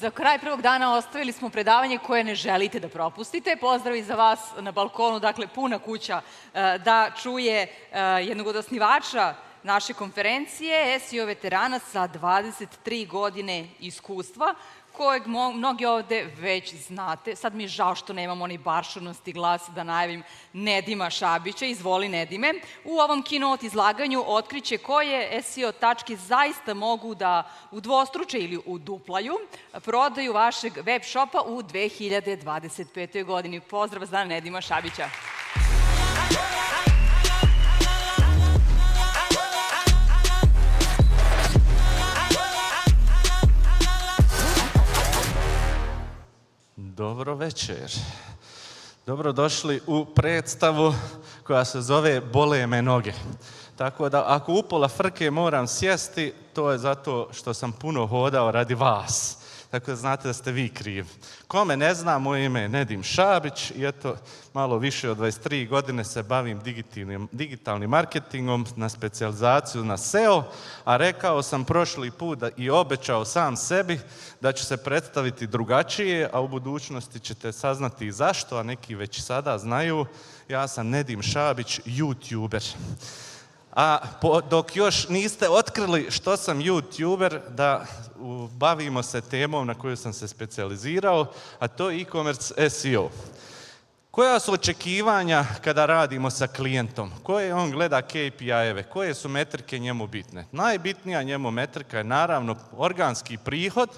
Za kraj prvog dana ostavili smo predavanje koje ne želite da propustite. Pozdrav i za vas na balkonu, dakle puna kuća, da čuje jednog od osnivača naše konferencije, SEO veterana sa 23 godine iskustva, kojeg mnogi ovde već znate. Sad mi je žao što nemam onaj baršunosti glas da najavim Nedima Šabića. Izvoli, Nedime. U ovom keynote izlaganju otkriće koje SEO tačke zaista mogu da udvostruče ili uduplaju prodaju vašeg web shopa u 2025. godini. Pozdrav za Nedima Šabića. Dobro večer. Dobrodošli u predstavu koja se zove Bole me noge. Tako da ako upola frke moram sjesti, to je zato što sam puno hodao radi vas. Tako da znate da ste vi krivi. Kome ne zna, moje ime je Nedim Šabić i eto, malo više od 23 godine se bavim digitalnim marketingom na specijalizaciju na SEO, a rekao sam prošli put i obećao sam sebi da ću se predstaviti drugačije, a u budućnosti ćete saznati zašto, a neki već sada znaju. Ja sam Nedim Šabić, YouTuber. A dok još niste otkrili što sam YouTuber, da bavimo se temom na koju sam se specijalizirao, a to je e-commerce SEO. Koja su očekivanja kada radimo sa klijentom? Koje on gleda KPI-eve? Koje su metrike njemu bitne? Najbitnija njemu metrika je naravno organski prihod.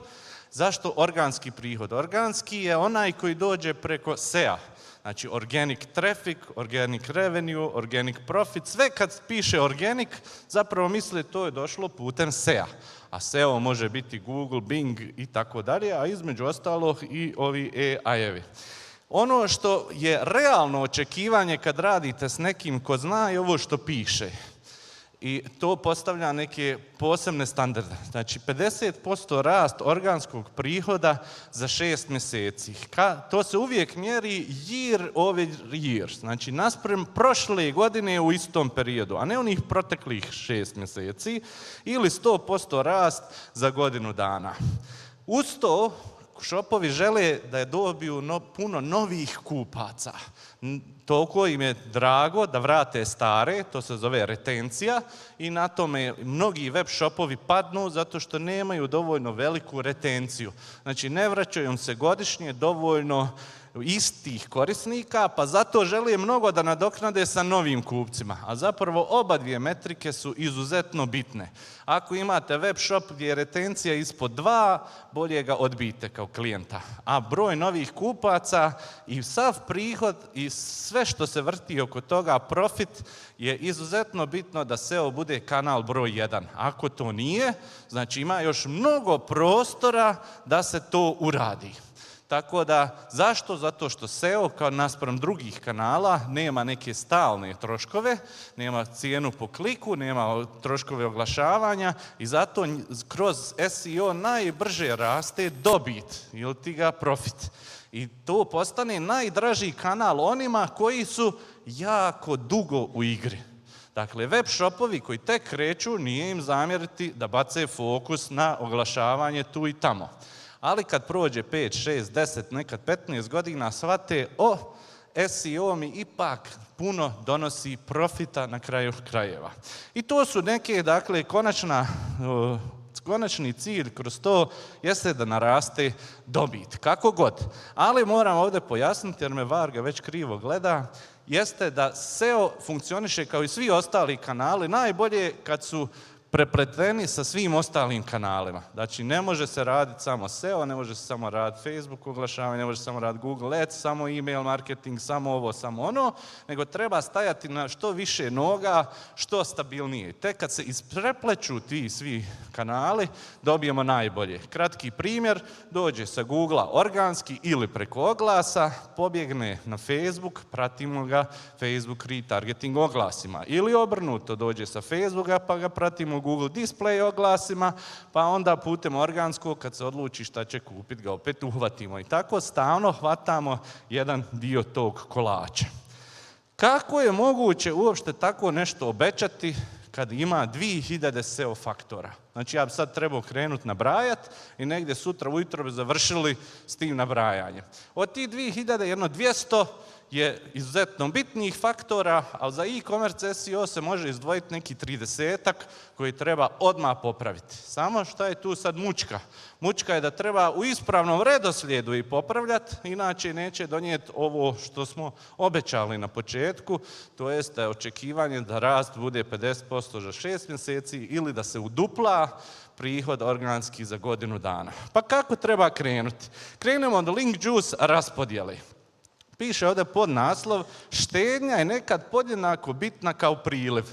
Zašto organski prihod? Organski je onaj koji dođe preko SEA. Znači, organic traffic, organic revenue, organic profit, sve kad piše organic, zapravo misle to je došlo putem SEA. A SEO može biti Google, Bing i tako dalje, a između ostalog i ovi AI-evi. Ono što je realno očekivanje kad radite s nekim ko zna je ovo što piše. I to postavlja neke posebne standarde. Znači, 50% rast organskog prihoda za 6 mjeseci. To se uvijek mjeri year over year. Znači, naspram prošle godine u istom periodu, a ne onih proteklih 6 mjeseci. Ili 100% rast za godinu dana. Uz to, shopovi žele da je dobiju puno novih kupaca. Toliko im je drago da vrate stare, to se zove retencija, i na tome mnogi web shopovi padnu zato što nemaju dovoljno veliku retenciju. Znači, ne vraćaju im se godišnje dovoljno istih korisnika, pa zato žele mnogo da nadoknade sa novim kupcima. A zapravo oba dvije metrike su izuzetno bitne. Ako imate web shop gdje je retencija ispod 2, bolje ga odbijte kao klijenta. A broj novih kupaca i sav prihod i sve što se vrti oko toga, profit, je izuzetno bitno da SEO bude kanal broj 1. Ako to nije, znači ima još mnogo prostora da se to uradi. Tako da, zašto? Zato što SEO, kao naspram drugih kanala, nema neke stalne troškove, nema cijenu po kliku, nema troškove oglašavanja i zato kroz SEO najbrže raste dobit ili ti ga profit. I to postane najdraži kanal onima koji su jako dugo u igri. Dakle, web shopovi koji tek kreću, nije im zamjeriti da bace fokus na oglašavanje tu i tamo. Ali kad prođe 5, 6, 10, nekad 15 godina, shvate, SEO mi ipak puno donosi profita na kraju krajeva. I to su neke, dakle, konačni cilj kroz to jeste da naraste dobit, kako god. Ali moram ovdje pojasniti, jer me Varga već krivo gleda, jeste da SEO funkcioniše kao i svi ostali kanali, najbolje kad su prepleteni sa svim ostalim kanalima. Znači, ne može se raditi samo SEO, ne može se samo raditi Facebook oglašavanje, ne može se samo raditi Google Ads, samo email marketing, samo ovo, samo ono, nego treba stajati na što više noga, što stabilnije. Tek kad se isprepleću ti svi kanali, dobijemo najbolje. Kratki primjer, dođe sa Googlea organski ili preko oglasa, pobjegne na Facebook, pratimo ga Facebook retargeting oglasima. Ili obrnuto, dođe sa Facebooka pa ga pratimo Google display oglasima, pa onda putem organskog, kad se odluči šta će kupiti, ga opet uhvatimo. I tako stalno hvatamo jedan dio tog kolača. Kako je moguće uopšte tako nešto obećati kad ima 2000 SEO faktora? Znači ja bi sad trebao krenuti nabrajati i negdje sutra ujutro bi završili s tim nabrajanjem. Od tih 2000 jedno 200 je izuzetno bitnih faktora, ali za e-commerce SEO se može izdvojiti neki 30-ak koji treba odmah popraviti. Samo što je tu sad mučka? Mučka je da treba u ispravnom redoslijedu i popravljati, inače neće donijeti ovo što smo obećali na početku, to jest da je očekivanje da rast bude 50% za 6 mjeseci ili da se udupla prihod organski za godinu dana. Pa kako treba krenuti? Krenemo od link juice raspodjele. Piše ovdje podnaslov, štednja je nekad podjednako bitna kao priliv.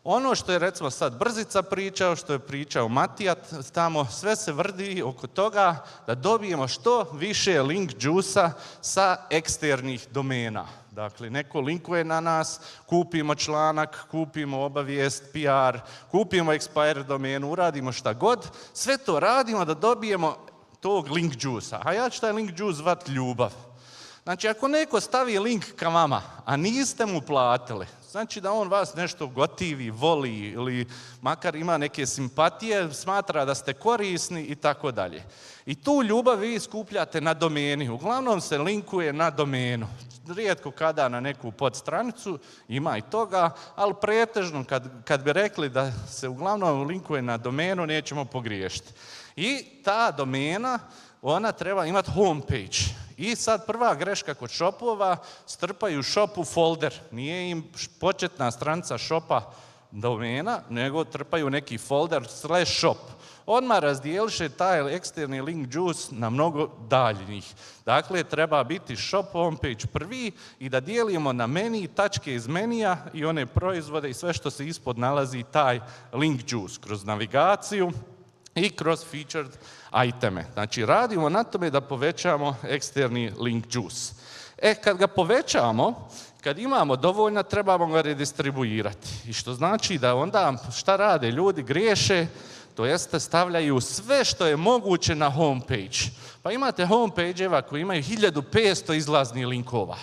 Ono što je recimo sad Brzica pričao, što je pričao Matija tamo, sve se vrdi oko toga da dobijemo što više link juice-a sa eksternih domena. Dakle, neko linkuje na nas, kupimo članak, kupimo obavijest, PR, kupimo expire domenu, uradimo šta god, sve to radimo da dobijemo tog link juice-a. A ja ću taj link juice zvat ljubav. Znači, ako neko stavi link ka vama, a niste mu platili, znači da on vas nešto gotivi, voli ili makar ima neke simpatije, smatra da ste korisni i tako dalje. I tu ljubav vi skupljate na domeni. Uglavnom se linkuje na domenu. Rijetko kada na neku podstranicu, ima i toga, ali pretežno kad bi rekli da se uglavnom linkuje na domenu, nećemo pogriješiti. I ta domena, ona treba imati homepage. I sad prva greška kod shopova, strpaju shop u folder. Nije im početna stranica shopa domena, nego trpaju neki folder /shop. Odmah razdijeliše taj eksterni link juice na mnogo daljnjih. Dakle, treba biti shop homepage prvi i da dijelimo na meni, tačke iz menija i one proizvode i sve što se ispod nalazi taj link juice kroz navigaciju i kroz featured iteme. Znači, radimo na tome da povećamo eksterni link juice. Kad ga povećamo, kad imamo dovoljno, trebamo ga redistribuirati. I što znači da onda šta rade ljudi? Griješe, to jeste stavljaju sve što je moguće na homepage. Pa imate homepage-eva koji imaju 1500 izlaznih linkova.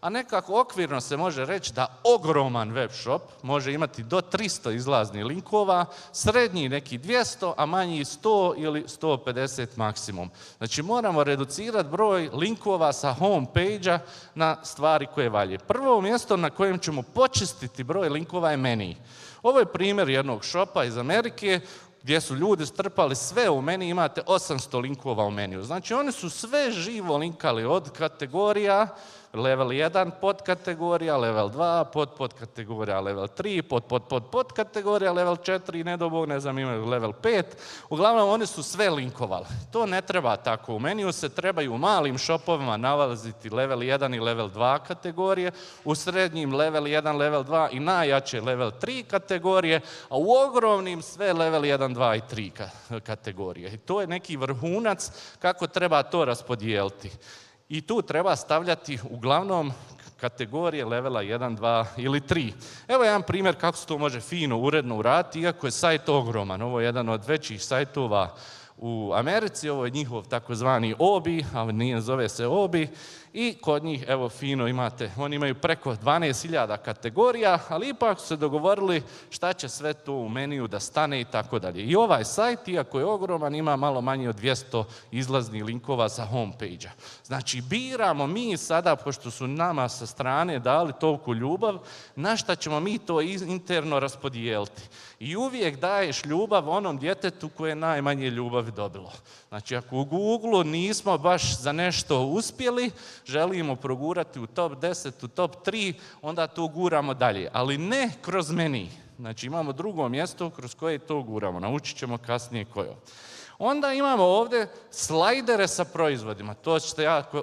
A nekako okvirno se može reći da ogroman web shop može imati do 300 izlaznih linkova, srednji neki 200, a manji 100 ili 150 maksimum. Znači moramo reducirati broj linkova sa homepage-a na stvari koje valje. Prvo mjesto na kojem ćemo počistiti broj linkova je meni. Ovo je primjer jednog shopa iz Amerike gdje su ljudi strpali sve u meni, imate 800 linkova u meniju. Znači oni su sve živo linkali od kategorija, level 1 podkategorija, level 2 podkategorija, level 3 podkategorija, level 4, nedobog, ne znam, imaju level 5. Uglavnom, oni su sve linkovali. To ne treba tako. U meniju se trebaju u malim shopovima nalaziti level 1 i level 2 kategorije, u srednjim level 1, level 2 i najjače level 3 kategorije, a u ogromnim sve level 1, 2 i 3 kategorije. I to je neki vrhunac kako treba to raspodijeliti. I tu treba stavljati uglavnom kategorije levela 1, 2 ili 3. Evo jedan primjer kako se to može fino, uredno uraditi, iako je sajt ogroman. Ovo je jedan od većih sajtova u Americi, ovo je njihov takozvani OBI, ali nije, zove se OBI. I kod njih, evo fino imate, oni imaju preko 12.000 kategorija, ali ipak su se dogovorili šta će sve to u meniju da stane i tako dalje. I ovaj sajt, iako je ogroman, ima malo manje od 200 izlaznih linkova sa homepage-a. Znači, biramo mi sada, pošto su nama sa strane dali toliku ljubav, na šta ćemo mi to interno raspodijeliti. I uvijek daješ ljubav onom djetetu koje je najmanje ljubavi dobilo. Znači, ako u Google nismo baš za nešto uspjeli, želimo progurati u top 10, u top 3, onda to guramo dalje. Ali ne kroz meni. Znači, imamo drugo mjesto kroz koje to guramo. Naučit ćemo kasnije koje. Onda imamo ovdje slajdere sa proizvodima. To ćete jako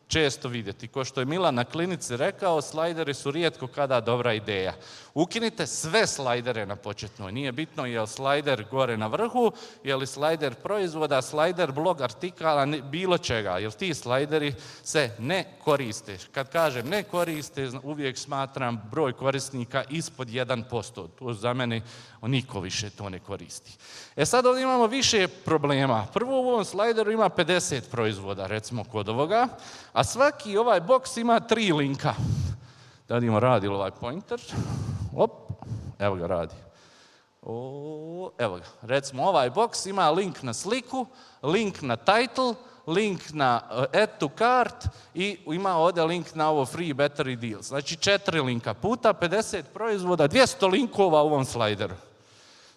često vidjeti. Ko što je Milan na klinici rekao, slajderi su rijetko kada dobra ideja. Ukinite sve slajdere na početnoj. Nije bitno je li slajder gore na vrhu, je li slajder proizvoda, slajder blog artikala, bilo čega. Jer ti slajderi se ne koriste. Kad kažem ne koriste, uvijek smatram broj korisnika ispod 1%. To za mene niko više to ne koristi. Sad ovdje imamo više problema. Prvo u ovom slajderu ima 50 proizvoda, recimo kod ovoga, a svaki ovaj boks ima 3 linka. Da vidimo radi li ovaj pointer. Evo ga radi. Evo ga, recimo ovaj box ima link na sliku, link na title, link na add to cart i ima ovdje link na ovo free battery deals. Znači 4 linka puta 50 proizvoda, 200 linkova u ovom slajderu.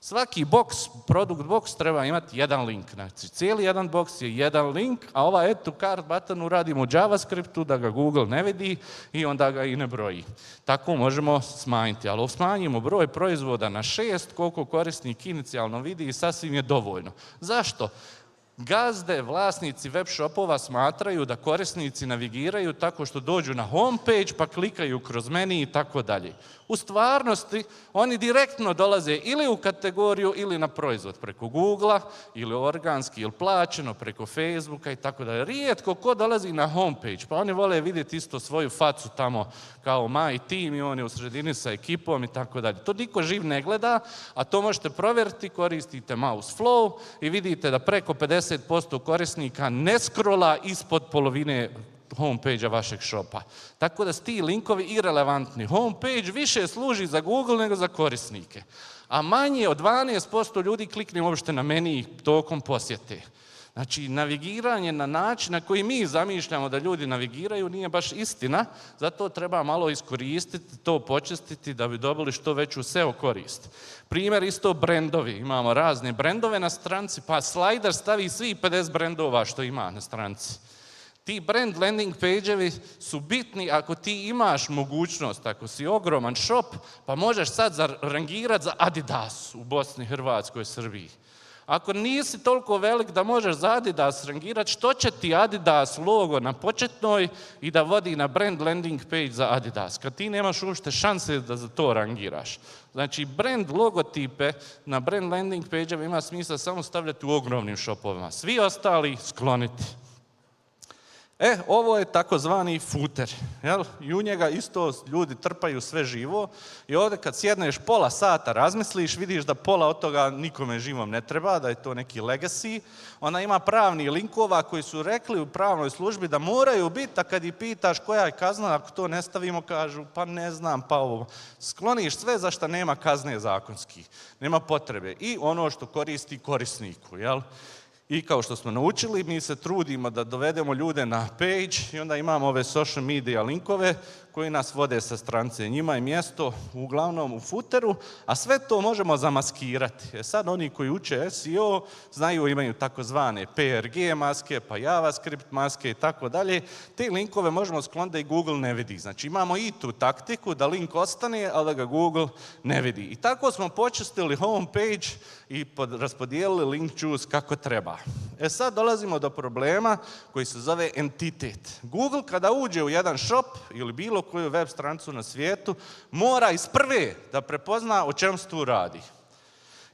Svaki box, produkt box treba imati jedan link. Znači cijeli jedan box je jedan link, a ovaj add to cart button uradimo u JavaScriptu da ga Google ne vidi i onda ga i ne broji. Tako možemo smanjiti, ali smanjimo broj proizvoda na 6, koliko korisnik inicijalno vidi i sasvim je dovoljno. Zašto? Gazde, vlasnici web shopova smatraju da korisnici navigiraju tako što dođu na homepage pa klikaju kroz meni i tako dalje. U stvarnosti oni direktno dolaze ili u kategoriju ili na proizvod preko Googlea ili organski ili plaćeno preko Facebooka i tako dalje. Rijetko ko dolazi na homepage, pa oni vole vidjeti isto svoju facu tamo kao my team i on je u sredini sa ekipom i tako dalje. To niko živ ne gleda, a to možete provjeriti, koristite mouse flow i vidite da preko 50% korisnika ne scrolla ispod polovine homepage-a vašeg shopa. Tako da su ti linkovi irelevantni. Homepage više služi za Google nego za korisnike. A manje od 12% ljudi klikne uopšte na meni tokom posjete. Znači, navigiranje na način na koji mi zamišljamo da ljudi navigiraju nije baš istina, zato treba malo iskoristiti, to počistiti da bi dobili što veću SEO korist. Primjer isto brendovi. Imamo razne brendove na stranci, pa slajder stavi svih 50 brendova što ima na stranci. Ti brand landing page-evi su bitni ako ti imaš mogućnost, ako si ogroman shop, pa možeš sad rangirati za Adidas u Bosni, Hrvatskoj, Srbiji. Ako nisi toliko velik da možeš za Adidas rangirati, što će ti Adidas logo na početnoj i da vodi na brand landing page za Adidas, kad ti nemaš uopšte šanse da za to rangiraš. Znači, brand logotipe na brand landing page-evi ima smisla samo stavljati u ogromnim shopovima. Svi ostali skloniti. Ovo je takozvani footer. Jel? I u njega isto ljudi trpaju sve živo i ovdje kad sjedneš pola sata razmisliš, vidiš da pola od toga nikome živom ne treba, da je to neki legacy. Ona ima pravnih linkova koji su rekli u pravnoj službi da moraju biti, a kad ih pitaš koja je kazna, ako to ne stavimo, kažu pa ne znam, pa ovo. Skloniš sve za što nema kazne zakonski, nema potrebe. I ono što koristi korisniku, jel? I kao što smo naučili, mi se trudimo da dovedemo ljude na page i onda imamo ove social media linkove koji nas vode sa strance. Njima je mjesto uglavnom u footeru, a sve to možemo zamaskirati. Sad oni koji uče SEO znaju, imaju takozvane PRG maske, pa JavaScript maske i tako dalje. Te linkove možemo skloniti da i Google ne vidi. Znači imamo i tu taktiku da link ostane, ali da ga Google ne vidi. I tako smo počistili homepage i raspodijelili link juice kako treba. Sad dolazimo do problema koji se zove entitet. Google kada uđe u jedan shop ili bilo koju web stranicu na svijetu, mora iz prve da prepozna o čem se tu radi.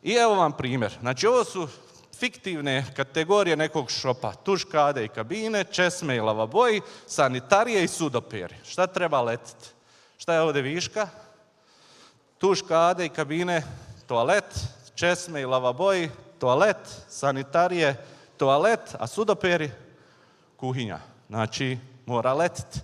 I evo vam primjer. Znači ovo su fiktivne kategorije nekog shopa. Tuš, kade i kabine, česme i lavaboji, sanitarije i sudoperi. Šta treba letiti? Šta je ovdje viška? Tuš, kade i kabine, toalet, česme i lavaboji, toalet, sanitarije, toalet, a sudoperi, kuhinja. Znači, mora letiti.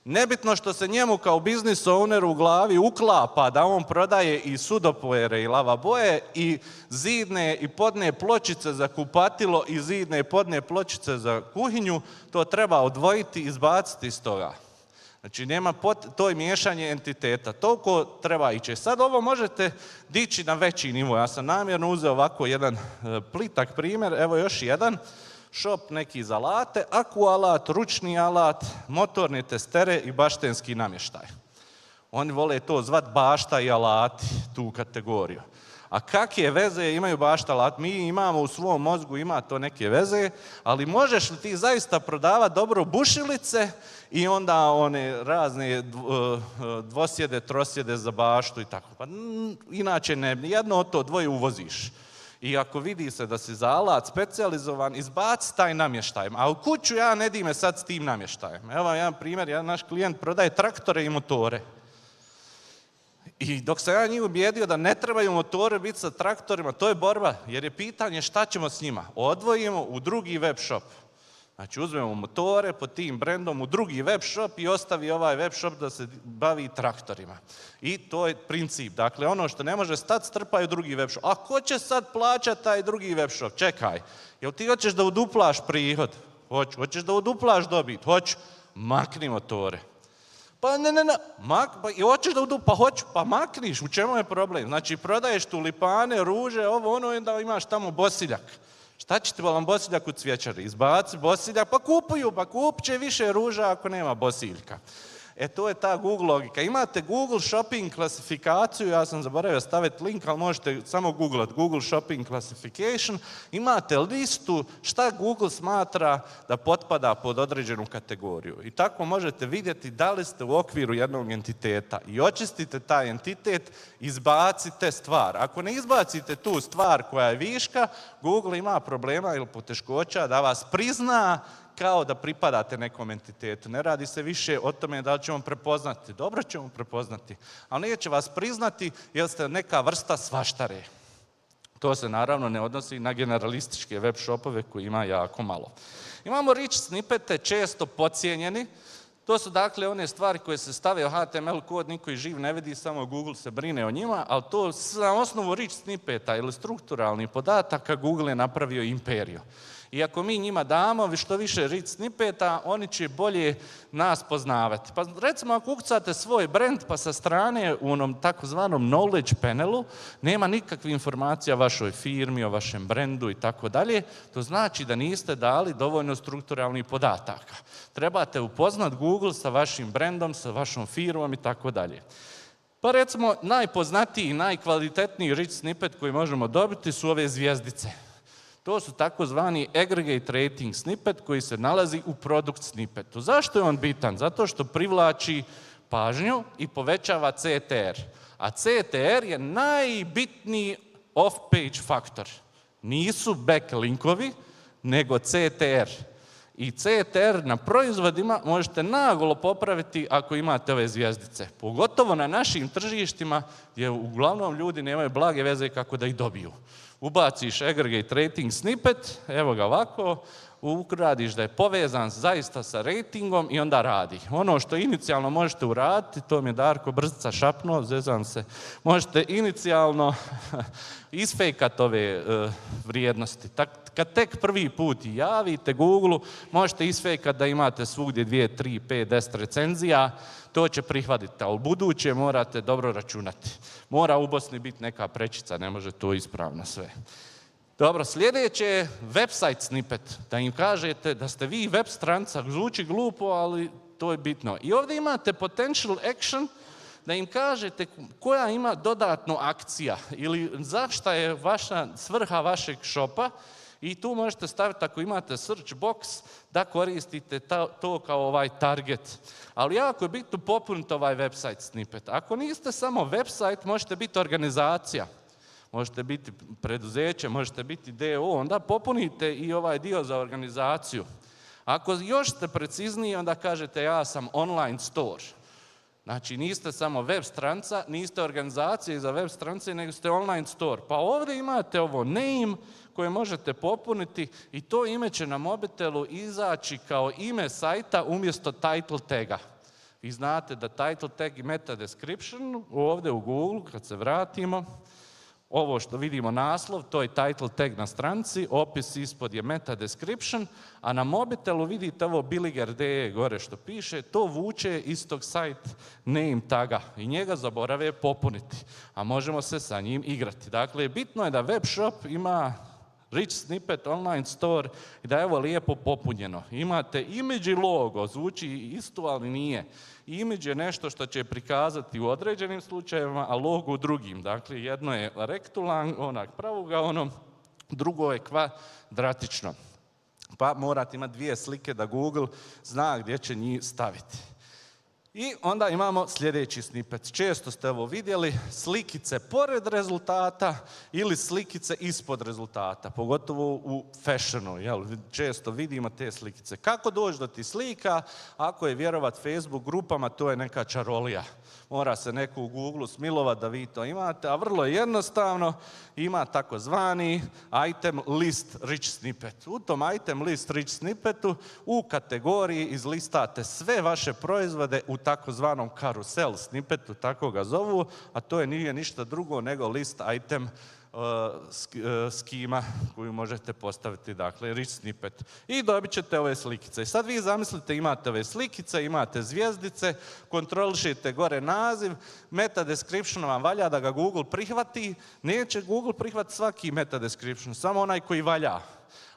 Nebitno što se njemu kao business owneru u glavi uklapa da on prodaje i sudopere i lavaboje i zidne i podne pločice za kupatilo i zidne i podne pločice za kuhinju, to treba odvojiti i izbaciti iz toga. Znači, nema to je miješanje entiteta. Toliko treba ići. Sad ovo možete dići na veći nivo. Ja sam namjerno uzeo ovako jedan plitak primjer. Evo još jedan. Shop neki za alate, aku alat, ručni alat, motorne testere i baštenski namještaj. Oni vole to zvat bašta i alati, tu kategoriju. A kakve veze imaju bašta alat? Mi imamo u svom mozgu, ima to neke veze, ali možeš li ti zaista prodavati dobro bušilice i onda one razne dvosjede, trosjede za baštu i tako. Pa inače ne, jedno od to dvoje uvoziš. I ako vidi se da si za alat specijalizovan, izbaci taj namještaj. A u kuću ja ne di me sad s tim namještajem. Evo vam jedan primjer, jedan naš klijent prodaje traktore i motore. I dok sam ja njih ubijedio da ne trebaju motore biti sa traktorima, to je borba, jer je pitanje šta ćemo s njima. Odvojimo u drugi web shop. Znači uzmemo motore pod tim brendom u drugi web shop i ostavi ovaj web shop da se bavi traktorima. I to je princip. Dakle, ono što ne može stati, strpaju drugi web shop. A ko će sad plaćati taj drugi web shop? Čekaj, jel ti hoćeš da uduplaš prihod? Hoću. Hoćeš da uduplaš dobit? Hoću. Makni motore. Pa ne, i hoćeš da pa hoću, pa makniš, u čemu je problem? Znači, prodaješ tulipane, ruže, ovo, ono, i onda imaš tamo bosiljak. Šta će ti vam bosiljak u cvjećari? Izbaci bosiljak, pa kupuju, pa kupit će više ruža ako nema bosiljka. To je ta Google logika. Imate Google Shopping klasifikaciju, ja sam zaboravio staviti link, ali možete samo googlat Google Shopping Classification. Imate listu šta Google smatra da potpada pod određenu kategoriju. I tako možete vidjeti da li ste u okviru jednog entiteta. I očistite taj entitet, izbacite stvar. Ako ne izbacite tu stvar koja je viška, Google ima problema ili poteškoća da vas prizna kao da pripadate nekom entitetu. Ne radi se više o tome da li ćemo prepoznati. Dobro ćemo prepoznati, ali neće vas priznati jer ste neka vrsta svaštare. To se naravno ne odnosi na generalističke web shopove koji ima jako malo. Imamo rich snippete, često podcijenjeni. To su dakle one stvari koje se stave u HTML kod, niko ih živ ne vidi, samo Google se brine o njima, ali to na osnovu rich snippeta ili strukturalnih podataka Google je napravio imperiju. I ako mi njima damo što više rich snippeta, oni će bolje nas poznavati. Pa recimo ako ukucate svoj brand pa sa strane u onom takozvanom knowledge panelu nema nikakve informacije o vašoj firmi, o vašem brandu i tako dalje, to znači da niste dali dovoljno strukturalnih podataka. Trebate upoznat Google sa vašim brandom, sa vašom firmom i tako dalje. Pa recimo najpoznatiji i najkvalitetniji rich snippet koji možemo dobiti su ove zvjezdice. To su takozvani aggregate rating snippet koji se nalazi u product snippetu. Zašto je on bitan? Zato što privlači pažnju i povećava CTR. A CTR je najbitniji off-page faktor. Nisu backlinkovi, nego CTR. I CTR na proizvodima možete naglo popraviti ako imate ove zvjezdice. Pogotovo na našim tržištima gdje uglavnom ljudi nemaju blage veze kako da ih dobiju. Ubaciš aggregate rating snippet, evo ga ovako, uradiš da je povezan zaista sa ratingom i onda radi. Ono što inicijalno možete uraditi, to mi je Darko Brzica šapnuo, zezam se, možete inicijalno isfejkati ove vrijednosti. Kad tek prvi put javite Google-u, možete isfejkati da imate svugdje 2, 3, 5, 10 recenzija, to će prihvatiti, ali buduće morate dobro računati. Mora u Bosni biti neka prečica, ne može to ispravno sve. Dobro, sljedeće je website snippet, da im kažete da ste vi web stranica, zvuči glupo, ali to je bitno. I ovdje imate potential action, da im kažete koja ima dodatnu akcija ili zašto je svrha vašeg shopa i tu možete staviti ako imate search box da koristite to kao ovaj target. Ali jako je bitno popuniti ovaj website snippet. Ako niste samo website, možete biti organizacija. Možete biti preduzeće, možete biti DO, onda popunite i ovaj dio za organizaciju. Ako još ste precizniji, onda kažete ja sam online store. Znači niste samo web stranica, niste organizacija za web stranice, nego ste online store. Pa ovdje imate ovo name koje možete popuniti i to ime će na mobitelu izaći kao ime sajta umjesto title taga. Vi znate da title tag i meta description ovdje u Google, kad se vratimo, ovo što vidimo naslov, to je title tag na stranici, opis ispod je meta description, a na mobitelu vidite ovo Billiger.de gore što piše, to vuče iz tog site name taga i njega zaborave popuniti, a možemo se sa njim igrati. Dakle, bitno je da web shop ima rich snippet, online store i da je ovo lijepo popunjeno. Imate image i logo, zvuči isto, ali nije. Image je nešto što će prikazati u određenim slučajevima, a logo u drugim. Dakle, jedno je rektulan, onak pravougaono, drugo je kvadratično. Pa morate imati dvije slike da Google zna gdje će njih staviti. I onda imamo sljedeći snippet. Često ste ovo vidjeli, slikice pored rezultata ili slikice ispod rezultata, pogotovo u fashionu. Često vidimo te slikice. Kako doći do tih slika? Ako je vjerovat Facebook grupama, to je neka čarolija. Mora se neko u Google smilovat da vi to imate, a vrlo je jednostavno, ima takozvani item list rich snippet. U tom item list rich snippetu u kategoriji izlistate sve vaše proizvode u takozvanom karusel snippetu, tako ga zovu, a to nije ništa drugo nego list item skima koju možete postaviti, dakle rich snippet. I dobit ćete ove slikice. I sad vi zamislite, imate ove slikice, imate zvjezdice, kontrolišite gore naziv, meta description vam valja da ga Google prihvati. Neće Google prihvatiti svaki meta description, samo onaj koji valja.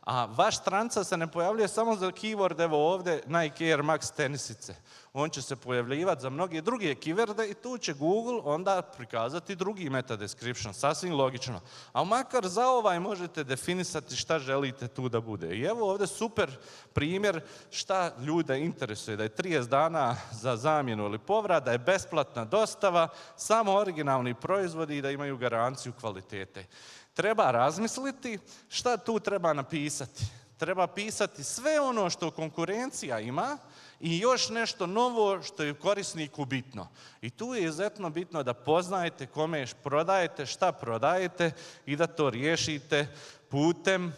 A vaš stranca se ne pojavljuje samo za keyword, evo ovdje Nike Air Max tenisice. On će se pojavljivati za mnoge druge keyworde i tu će Google onda prikazati drugi meta description, sasvim logično. A makar za ovaj možete definisati šta želite tu da bude. I evo ovdje super primjer šta ljude interesuje, da je 30 dana za zamjenu ili povrat, da je besplatna dostava, samo originalni proizvodi i da imaju garanciju kvalitete. Treba razmisliti šta tu treba napisati. Treba pisati sve ono što konkurencija ima i još nešto novo što je korisniku bitno. I tu je izuzetno bitno da poznajete kome prodajete, šta prodajete i da to riješite putem,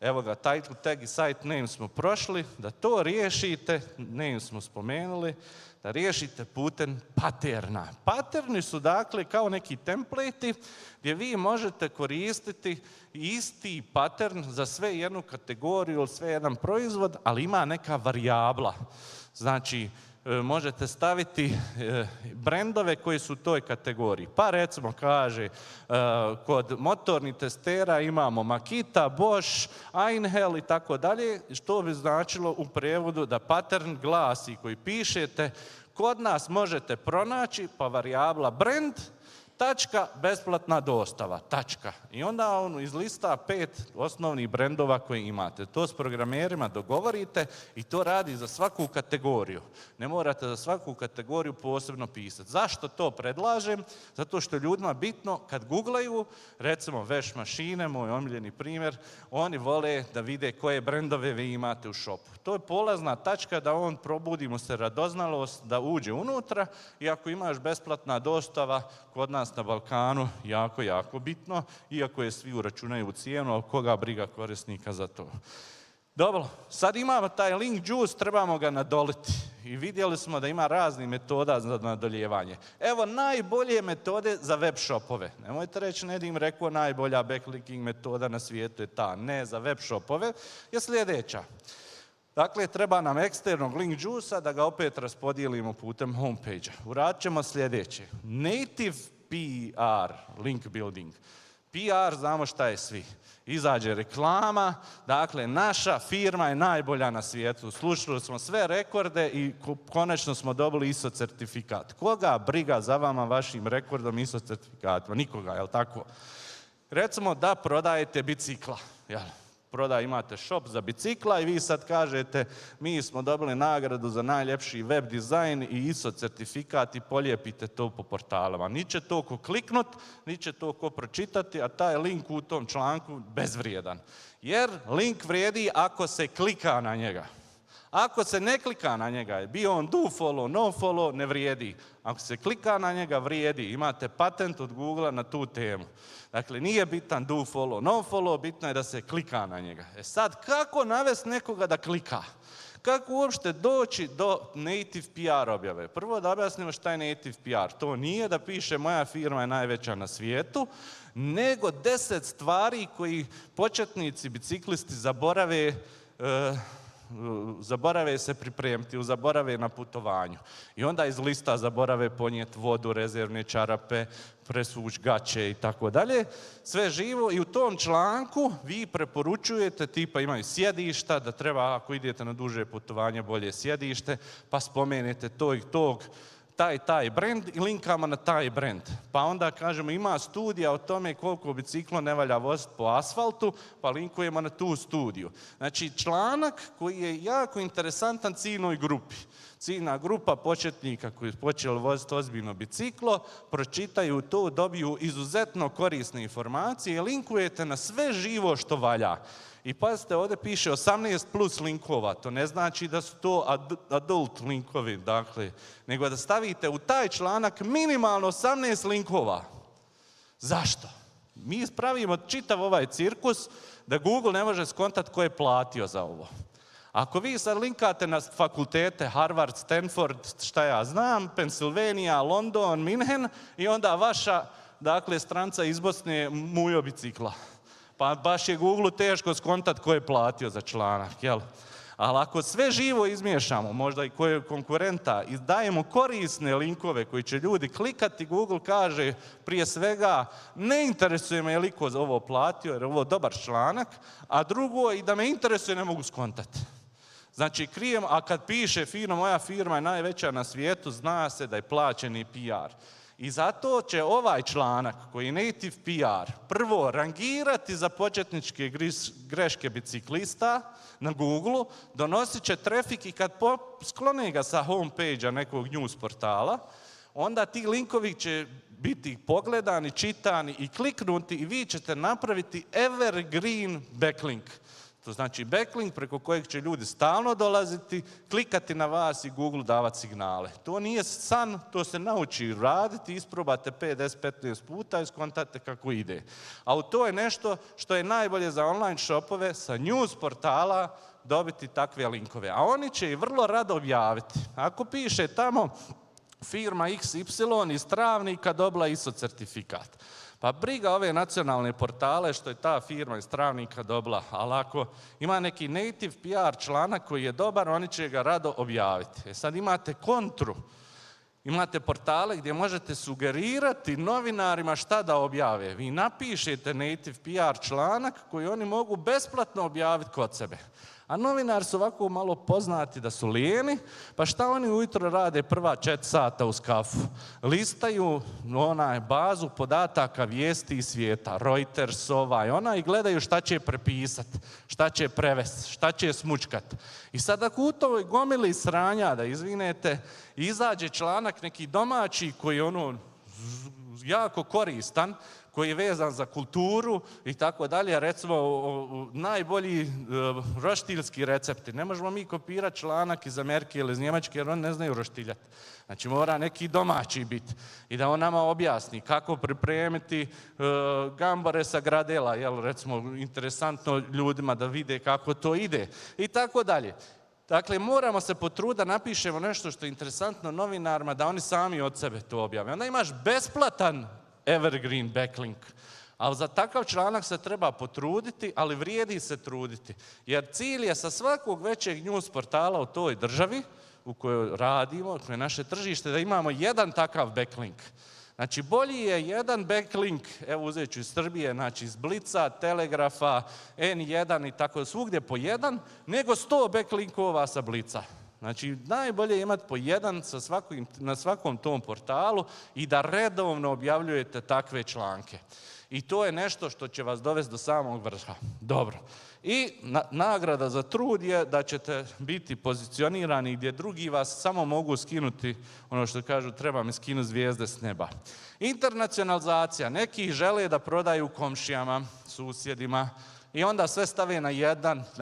evo ga, title tag i site name smo prošli, da to riješite, name smo spomenuli, da riješite putem paterna. Paterni su dakle kao neki templati gdje vi možete koristiti isti pattern za sve jednu kategoriju ili sve jedan proizvod, ali ima neka varijabla. Znači, možete staviti brendove koji su u toj kategoriji. Pa recimo kaže, kod motornih testera imamo Makita, Bosch, Einhell i tako dalje, što bi značilo u prijevodu da pattern glasi koji pišete, kod nas možete pronaći pa varijabla brand, tačka, besplatna dostava, tačka. I onda on izlista 5 osnovnih brendova koje imate. To s programerima dogovorite i to radi za svaku kategoriju. Ne morate za svaku kategoriju posebno pisati. Zašto to predlažem? Zato što je ljudima bitno kad googlaju, recimo veš mašine, moj omiljeni primjer, oni vole da vide koje brendove vi imate u shopu. To je polazna tačka da on probudi mu se radoznalost da uđe unutra i ako imaš besplatna dostava kod nas na Balkanu, jako, jako bitno, iako je svi uračunaju u cijenu, ali koga briga korisnika za to. Dobro, sad imamo taj link juice, trebamo ga nadoliti i vidjeli smo da ima raznih metoda za nadoljevanje. Evo najbolje metode za web shopove. Nemojte reći, Nedim rekao najbolja backlinking metoda na svijetu je ta. Ne, za web shopove je sljedeća. Dakle, treba nam eksternog link juice-a da ga opet raspodijelimo putem homepage-a. Uradit ćemo sljedeće. Native PR, link building. PR, znamo šta je svi. Izađe reklama, dakle, naša firma je najbolja na svijetu. Slušali smo sve rekorde i konačno smo dobili ISO certifikat. Koga briga za vama vašim rekordom ISO certifikatima? Nikoga, jel tako? Recimo da prodajete bicikla, jel? Imate shop za bicikla i vi sad kažete mi smo dobili nagradu za najljepši web dizajn i ISO certifikat i polijepite to po portalama. Ni će to ko kliknut, ni će to ko pročitati, a taj link u tom članku bezvrijedan. Jer link vrijedi ako se klika na njega. Ako se ne klika na njega, bio on do follow, no follow, ne vrijedi. Ako se klika na njega, vrijedi. Imate patent od Google na tu temu. Dakle, nije bitan do follow, no follow, bitno je da se klika na njega. E sad, kako navesti nekoga da klika? Kako uopšte doći do native PR objave? Prvo da objasnimo šta je native PR. To nije da piše moja firma je najveća na svijetu, nego 10 stvari koji početnici biciklisti zaborave se pripremiti, zaborave na putovanju. I onda iz lista zaborave ponijeti vodu, rezervne čarape, presvući gaće i tako dalje. Sve živo i u tom članku vi preporučujete, tipa imaju sjedišta, da treba ako idete na duže putovanje bolje sjedište, pa spomenete tog taj brend i linkamo na taj brend. Pa onda kažemo ima studija o tome koliko biciklo ne valja voziti po asfaltu, pa linkujemo na tu studiju. Znači članak koji je jako interesantan ciljnoj grupi. Ciljna grupa početnika koji su počeli voziti ozbiljno biciklo, pročitaju to, dobiju izuzetno korisne informacije i linkujete na sve živo što valja. I pazite, ovdje piše 18 plus linkova, to ne znači da su to adult linkovi, dakle, nego da stavite u taj članak minimalno 18 linkova. Zašto? Mi pravimo čitav ovaj cirkus da Google ne može skontati ko je platio za ovo. Ako vi sad linkate na fakultete Harvard, Stanford, šta ja znam, Pennsylvania, London, Minhen i onda vaša, dakle, stranca iz Bosne Mujo bicikla. Pa baš je Google teško skontat ko je platio za članak, jel? Ali ako sve živo izmiješamo, možda i koje konkurenta, i dajemo korisne linkove koji će ljudi klikati, Google kaže prije svega ne interesuje me je li ko ovo platio jer je ovo dobar članak, a drugo i da me interesuje ne mogu skontati. Znači krijem, a kad piše fino moja firma je najveća na svijetu, zna se da je plaćeni PR. I zato će ovaj članak koji je native PR prvo rangirati za početničke greške biciklista na Google-u, donosit će trafik i kad sklone ga sa homepage-a nekog news portala, onda ti linkovi će biti pogledani, čitani i kliknuti i vi ćete napraviti evergreen backlink. To znači backlink preko kojeg će ljudi stalno dolaziti, klikati na vas i Google davati signale. To nije san, to se nauči raditi, isprobate 5-15 puta i skontate kako ide. A to je nešto što je najbolje za online shopove sa news portala dobiti takve linkove. A oni će i vrlo rado objaviti. Ako piše tamo firma XY iz Travnika dobila ISO certifikat. Pa briga ove nacionalne portale što je ta firma iz Travnika dobila, ali ako ima neki native PR članak koji je dobar, oni će ga rado objaviti. Sad imate kontru, imate portale gdje možete sugerirati novinarima šta da objave. Vi napišete native PR članak koji oni mogu besplatno objaviti kod sebe. A novinari su ovako malo poznati da su lijeni, pa šta oni ujutro rade prva 4 sata uz kafu? Listaju bazu podataka vijesti iz svijeta, Reuters, i gledaju šta će prepisati, šta će prevesti, šta će smučkati. I sad ako u toj gomili sranja, da izvinete, izađe članak neki domaći koji je jako koristan, koji je vezan za kulturu i tako dalje, recimo najbolji roštiljski recepti. Ne možemo mi kopirati članak iz Amerike ili iz Njemačke jer oni ne znaju roštiljati. Znači mora neki domaći biti i da on nama objasni kako pripremiti gambare sa gradela, jel, recimo interesantno ljudima da vide kako to ide i tako dalje. Dakle, moramo se potruditi da napišemo nešto što je interesantno novinarima, da oni sami od sebe to objave. Onda imaš besplatan evergreen backlink. Ali za takav članak se treba potruditi, ali vrijedi se truditi. Jer cilj je sa svakog većeg news portala u toj državi u kojoj radimo, koje je naše tržište, da imamo jedan takav backlink. Znači, bolji je jedan backlink, evo uzet ću iz Srbije, znači iz Blica, Telegrafa, N1 i tako svugdje po jedan, nego 100 backlinkova sa Blica. Znači, najbolje je imati po jedan na svakom tom portalu i da redovno objavljujete takve članke. I to je nešto što će vas dovesti do samog vrha. Dobro. I nagrada za trud je da ćete biti pozicionirani gdje drugi vas samo mogu skinuti, ono što kažu, treba mi skinuti zvijezde s neba. Internacionalizacija. Neki žele da prodaju komšijama, susjedima, i onda sve stave na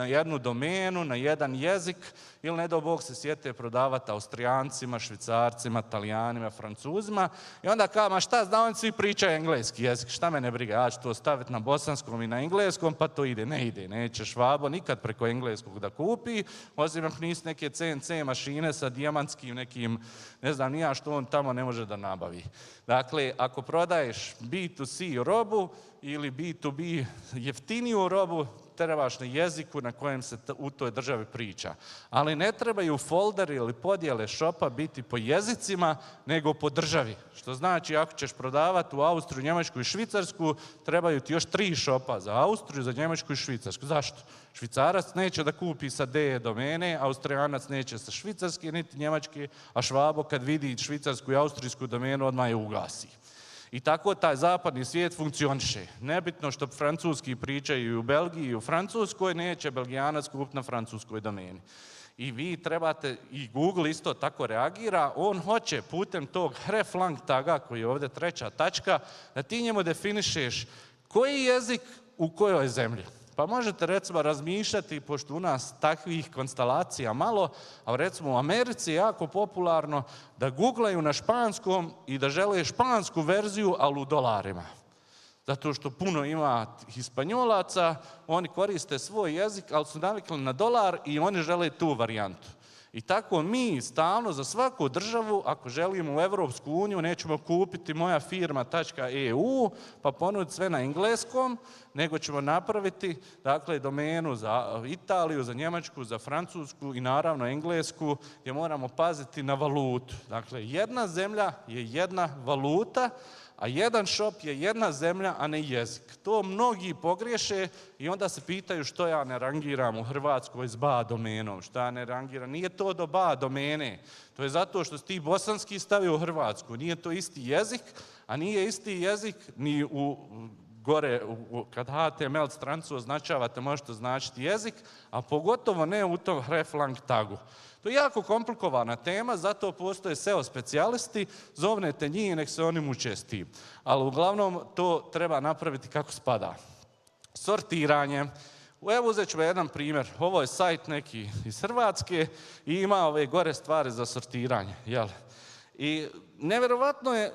jednu domenu, na jedan jezik, ili ne dao Bog se sjete prodavati Austrijancima, Švicarcima, Talijanima, Francuzima, i onda kao, ma šta zna, oni svi pričaju engleski jezik, šta me ne briga, ja ću to staviti na bosanskom i na engleskom, pa to ide, neće Švabo nikad preko engleskog da kupi, osim ako nisu neke CNC mašine sa dijamantskim nekim, ne znam ni ja što on tamo ne može da nabavi. Dakle, ako prodaješ B2C robu ili B2B jeftiniju robu, trebaš na jeziku na kojem se u toj državi priča. Ali ne trebaju folderi ili podjele shopa biti po jezicima, nego po državi. Što znači, ako ćeš prodavati u Austriju, Njemačku i Švicarsku, trebaju ti još 3 shopa za Austriju, za Njemačku i Švicarsku. Zašto? Švicarac neće da kupi sa DE domene, Austrijanac neće sa švicarske, niti njemačke, a Švabo kad vidi švicarsku i austrijsku domenu, odmah je ugasi. I tako taj zapadni svijet funkcioniše. Nebitno što francuski pričaju i u Belgiji i u Francuskoj, neće Belgijanac kupiti na francuskoj domeni. I vi trebate, i Google isto tako reagira, on hoće putem tog href lang taga, koji je ovdje 3. tačka, da ti njemu definišeš koji jezik u kojoj zemlji. Pa možete recimo razmišljati, pošto u nas takvih konstelacija malo, a recimo u Americi je jako popularno da googlaju na španskom i da žele špansku verziju, ali u dolarima. Zato što puno ima Hispanjolaca, oni koriste svoj jezik, ali su navikli na dolar i oni žele tu varijantu. I tako mi stalno za svaku državu, ako želimo u Evropsku uniju, nećemo kupiti moja firma.eu pa ponuditi sve na engleskom, nego ćemo napraviti dakle, domenu za Italiju, za Njemačku, za Francusku i naravno englesku, gdje moramo paziti na valutu. Dakle, jedna zemlja je jedna valuta, a jedan shop je jedna zemlja, a ne jezik. To mnogi pogriješe i onda se pitaju što ja ne rangiram u Hrvatskoj s ba domenom, što ja ne rangiram. Nije to do ba domene, to je zato što si ti bosanski stavio u Hrvatsku. Nije to isti jezik, a nije isti jezik ni u gore, kad HTML strancu označavate, možete označiti jezik, a pogotovo ne u tom href lang tagu. To je jako komplikovana tema, zato postoje SEO specijalisti, zovnete njih i nek se oni muče s tim. Ali uglavnom to treba napraviti kako spada. Sortiranje. Evo uzet ću jedan primjer. Ovo je sajt neki iz Hrvatske i ima ove gore stvari za sortiranje. Jel? I nevjerovatno je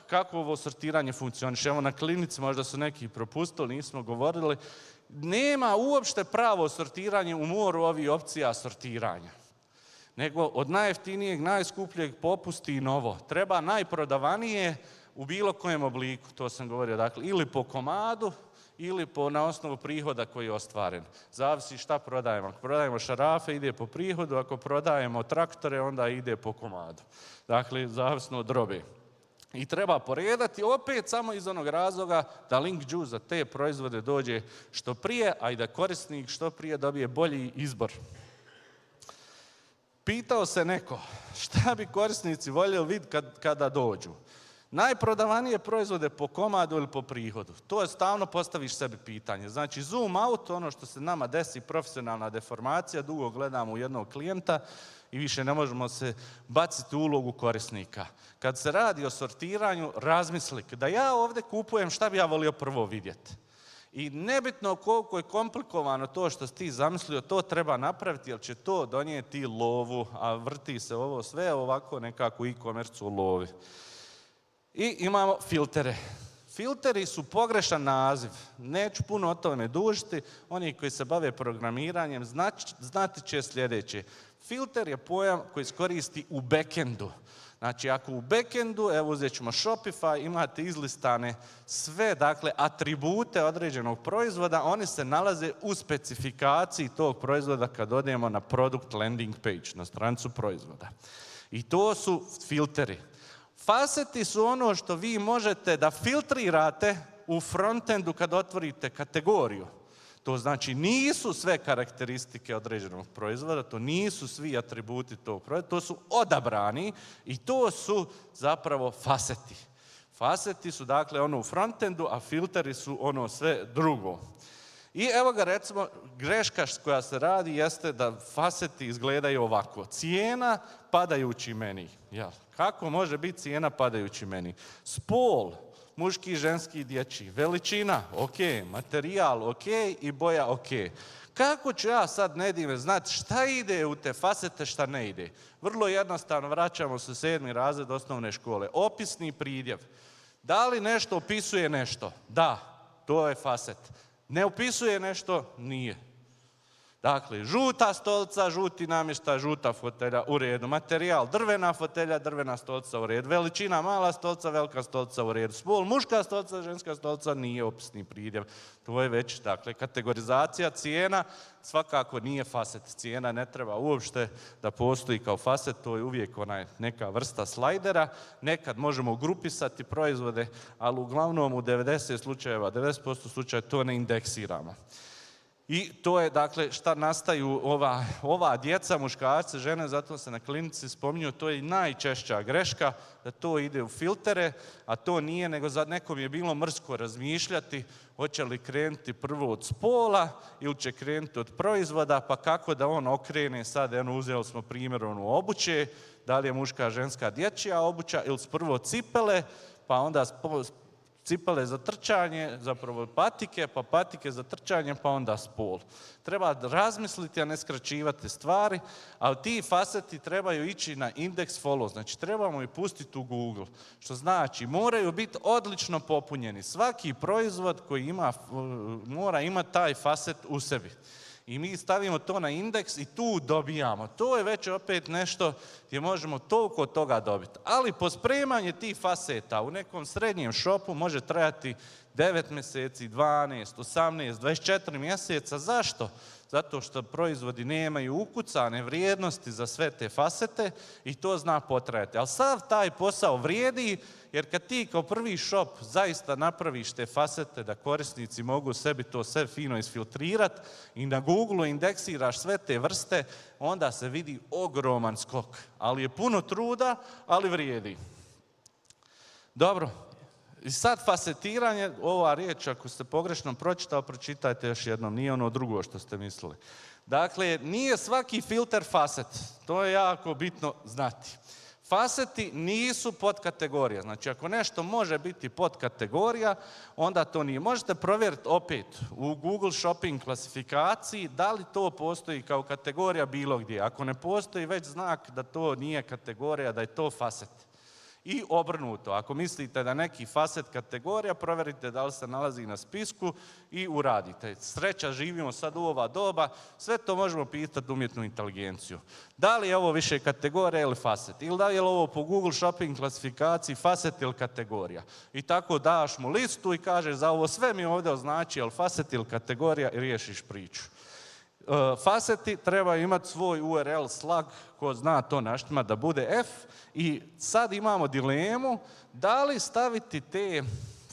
kako ovo sortiranje funkcioniše. Evo na klinici možda su neki propustili, nismo govorili. Nema uopšte pravo sortiranje u moru ovih opcija sortiranja. Nego od najjeftinijeg, najskupljeg popusti i novo. Treba najprodavanije u bilo kojem obliku, to sam govorio, dakle, ili po komadu, ili na osnovu prihoda koji je ostvaren. Zavisi šta prodajemo. Ako prodajemo šarafe, ide po prihodu, ako prodajemo traktore, onda ide po komadu. Dakle, zavisno od robe. I treba poredati opet samo iz onog razloga da link juice za te proizvode dođe što prije, a i da korisnik što prije dobije bolji izbor. Pitao se neko šta bi korisnici voljeli vidjeti kada dođu. Najprodavanije proizvode po komadu ili po prihodu. To je stalno postaviš sebi pitanje. Znači zoom out, ono što se nama desi, profesionalna deformacija, dugo gledamo u jednog klijenta i više ne možemo se baciti u ulogu korisnika. Kad se radi o sortiranju, razmisli da ja ovdje kupujem, šta bi ja volio prvo vidjeti. I nebitno koliko je komplikovano to što si ti zamislio, to treba napraviti, jer će to donijeti lovu, a vrti se ovo sve ovako nekako u e-commerce u lovi. I imamo filtere. Filteri su pogrešan naziv. Neću puno o tome dužiti. Oni koji se bave programiranjem znati će sljedeće. Filter je pojam koji se koristi u backendu. Znači, ako u backendu, evo uzet ćemo Shopify, imate izlistane sve, dakle, atribute određenog proizvoda, oni se nalaze u specifikaciji tog proizvoda kad odemo na product landing page, na stranicu proizvoda. I to su filteri. Faceti su ono što vi možete da filtrirate u frontendu kad otvorite kategoriju. To znači nisu sve karakteristike određenog proizvoda, to nisu svi atributi tog proizvoda, to su odabrani i to su zapravo faceti. Faceti su dakle ono u frontendu, a filteri su ono sve drugo. I evo ga recimo, greška koja se radi jeste da faceti izgledaju ovako. Cijena padajući meni. Jel? Kako može biti cijena padajući meni? Spol, muški, ženski, dječji. Veličina, ok. Materijal, ok. I boja, ok. Kako ću ja sad Nedime znati šta ide u te facete, šta ne ide? Vrlo jednostavno, vraćamo se u 7. razred osnovne škole. Opisni pridjev. Da li nešto opisuje nešto? Da, to je facet. Ne opisuje nešto? Nije. Dakle, žuta stolica, žuti namještaj, žuta fotelja u redu. Materijal, drvena fotelja, drvena stolica u redu. Veličina, mala stolica, velika stolica u redu. Spol, muška stolica, ženska stolica, nije opisni pridjev. To je već, dakle, kategorizacija, cijena, svakako nije faset. Cijena ne treba uopšte da postoji kao faset, to je uvijek neka vrsta slajdera. Nekad možemo grupisati proizvode, ali uglavnom u 90 slučajeva, 90% slučajeva to ne indeksiramo. I to je, dakle, šta nastaju ova djeca, muškarci, žene, zato se na klinici spominju, to je najčešća greška, da to ide u filtere, a to nije, nego za nekom je bilo mrsko razmišljati, hoće li krenuti prvo od spola ili će krenuti od proizvoda, pa kako da on okrene, sad uzeli smo primjer obuće, da li je muška, ženska, dječja obuća, ili prvo cipele, pa onda cipele za trčanje, zapravo patike, pa patike za trčanje, pa onda spol. Treba razmisliti, a ne skraćivati stvari, ali ti faseti trebaju ići na index follow, znači trebamo ih pustiti u Google, što znači moraju biti odlično popunjeni. Svaki proizvod koji mora imati taj faset u sebi. I mi stavimo to na indeks i tu dobijamo. To je već opet nešto gdje možemo toliko toga dobiti. Ali pospremanje tih faseta u nekom srednjem shopu može trajati 9 mjeseci, 12, 18, 24 mjeseca. Zašto? Zato što proizvodi nemaju ukucane vrijednosti za sve te fasete i to zna potrajati. Ali sav taj posao vrijedi, jer kad ti kao prvi shop zaista napraviš te fasete da korisnici mogu sebi to sve fino isfiltrirati i na Google indeksiraš sve te vrste, onda se vidi ogroman skok. Ali je puno truda, ali vrijedi. Dobro. I sad fasetiranje, ova riječ, ako ste pogrešno pročitali, pročitajte još jednom, nije ono drugo što ste mislili. Dakle, nije svaki filter faset, to je jako bitno znati. Faseti nisu podkategorija, znači ako nešto može biti podkategorija, onda to nije. Možete provjeriti opet u Google Shopping klasifikaciji da li to postoji kao kategorija bilo gdje. Ako ne postoji već znak da to nije kategorija, da je to faset. I obrnuto, ako mislite da neki faset kategorija, provjerite da li se nalazi na spisku i uradite. Sreća, živimo sad u ova doba, sve to možemo pitati umjetnu inteligenciju. Da li je ovo više kategorija ili faset? Ili da li je ovo po Google Shopping klasifikaciji faset ili kategorija? I tako daš mu listu i kažeš za ovo sve mi ovdje označi ili faset ili kategorija i riješiš priču. Faseti trebaju imati svoj URL slug, ko zna to naštima da bude F, i sad imamo dilemu da li staviti te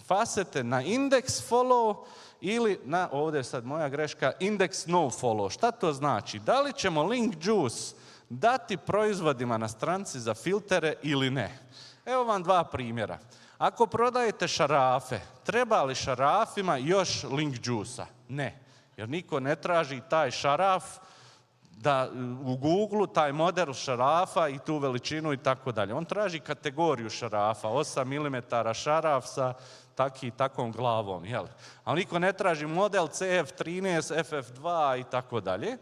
fasete na index follow ili na, ovdje je sad moja greška, index no follow. Šta to znači? Da li ćemo link juice dati proizvodima na stranici za filtere ili ne? Evo vam dva primjera. Ako prodajete šarafe, treba li šarafima još link juice-a? Ne. Jer niko ne traži taj šaraf da u Google taj model šarafa i tu veličinu i tako dalje. On traži kategoriju šarafa, 8 mm šaraf sa takvom glavom. Jel? Ali niko ne traži model CF13, FF2 i tako dalje.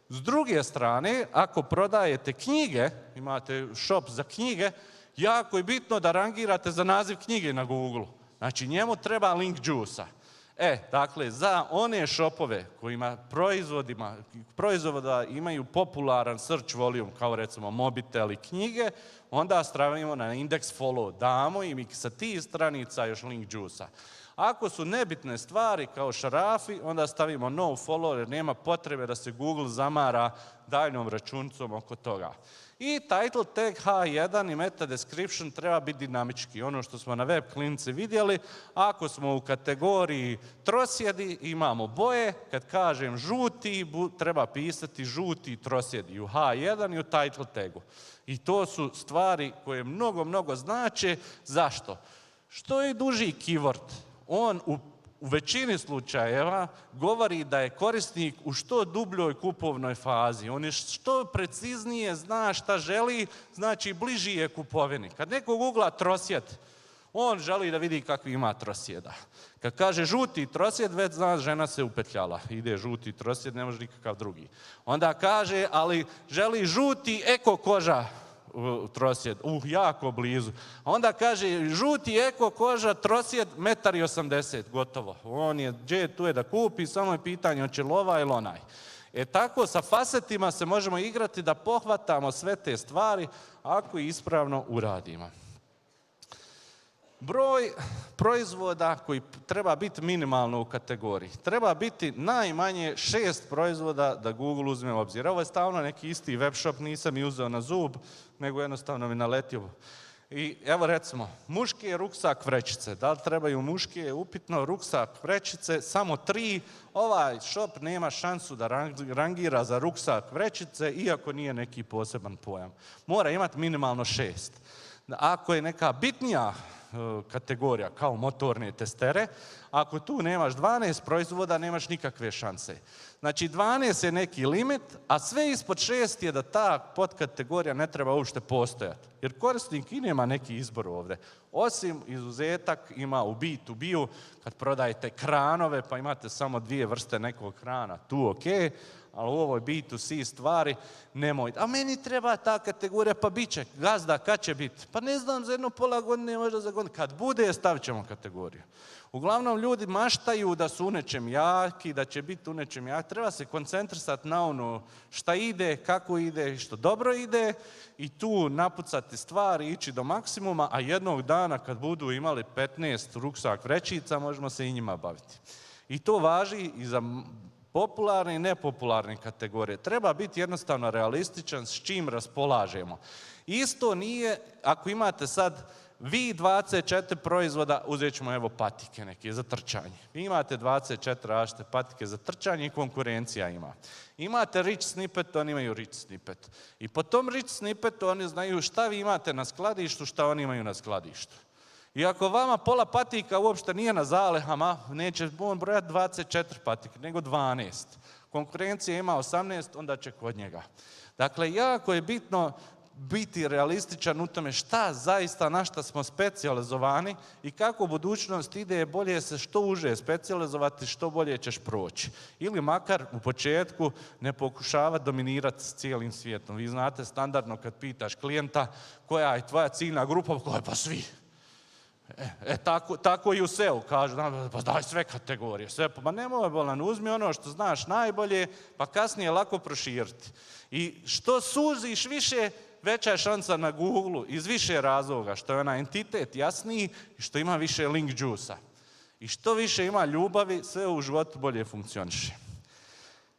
S druge strane, ako prodajete knjige, imate shop za knjige, jako je bitno da rangirate za naziv knjige na Google. Znači njemu treba link juice-a. Dakle, za one shopove kojima proizvoda imaju popularan search volume, kao recimo mobitel i knjige, onda stavimo na index follow, damo im sa tih stranica još link juice-a. Ako su nebitne stvari kao šarafi, onda stavimo no follow jer nema potrebe da se Google zamara daljnom računicom oko toga. I title tag H1 i meta description treba biti dinamički. Ono što smo na web klinici vidjeli, ako smo u kategoriji trosjedi, imamo boje, kad kažem žuti, treba pisati žuti trosjedi u H1 i u title tagu. I to su stvari koje mnogo znače. Zašto? Što je duži keyword? On u većini slučajeva govori da je korisnik u što dubljoj kupovnoj fazi. On je što preciznije zna šta želi, znači bliži je kupovini. Kad neko googla trosjed, on želi da vidi kakvi ima trosjeda. Kad kaže žuti trosjed, već zna žena se upetljala. Ide žuti trosjed, ne može nikakav drugi. Onda kaže, ali želi žuti eko koža trosjed, jako blizu. Onda kaže, žuti eko koža trosjed 1,80 m, gotovo. On je, tu je da kupi, samo je pitanje hoće li ovaj ili onaj. Tako sa fasetima se možemo igrati da pohvatamo sve te stvari ako ih ispravno uradimo. Broj proizvoda koji treba biti minimalno u kategoriji. Treba biti najmanje 6 proizvoda da Google uzme u obzir. Ovo je stalno neki isti web shop, nisam i uzeo na zub, nego jednostavno mi naletio. I evo recimo, muški ruksak vrećice. Da li trebaju muški? Upitno, ruksak vrećice, samo 3. Ovaj shop nema šansu da rangira za ruksak vrećice, iako nije neki poseban pojam. Mora imati minimalno 6. Ako je neka bitnija kategorija kao motorne testere, ako tu nemaš 12 proizvoda, nemaš nikakve šanse. Znači 12 je neki limit, a sve ispod 6 je da ta podkategorija ne treba uopšte postojati. Jer korisnik i nema neki izbor ovdje. Osim izuzetak ima u B2B-u, kad prodajete kranove pa imate samo 2 vrste nekog krana, tu ok, ali u ovoj B2C stvari nemojte. A meni treba ta kategorija, pa bit će. Gazda, kad će biti? Pa ne znam, za jedno pola godine, možda za godinu. Kad bude, stavit ćemo kategoriju. Uglavnom, ljudi maštaju da su u nečem jaki, da će biti u nečem jaki. Treba se koncentrisati na ono šta ide, kako ide, što dobro ide i tu napucati stvari, ići do maksimuma, a jednog dana kad budu imali 15 ruksak vrećica, možemo se i njima baviti. I to važi i za popularne i nepopularne kategorije. Treba biti jednostavno realističan s čim raspolažemo. Isto nije, ako imate sad vi 24 proizvoda, uzet ćemo evo patike neke za trčanje. Vi imate 24 različite patike za trčanje i konkurencija ima. Imate rich snippet, oni imaju rich snippet. I po tom rich snippetu oni znaju šta vi imate na skladištu, šta oni imaju na skladištu. I ako vama pola patika uopšte nije na zalihama, neće on brojati 24 patike, nego 12. Konkurencija ima 18, onda će kod njega. Dakle, jako je bitno biti realističan u tome šta zaista, na šta smo specijalizovani i kako u budućnost ide, bolje se što uže specijalizovati, što bolje ćeš proći. Ili makar u početku ne pokušavati dominirati s cijelim svijetom. Vi znate standardno kad pitaš klijenta koja je tvoja ciljna grupa, koja je pa svi. Tako i u SEO kažu, pa daj sve kategorije, sve, pa nemoj bolan, uzmi ono što znaš najbolje, pa kasnije lako proširiti. I što suziš više, veća je šansa na Google iz više razloga, što je ona entitet jasniji i što ima više link juice-a. I što više ima ljubavi, sve u životu bolje funkcioniše.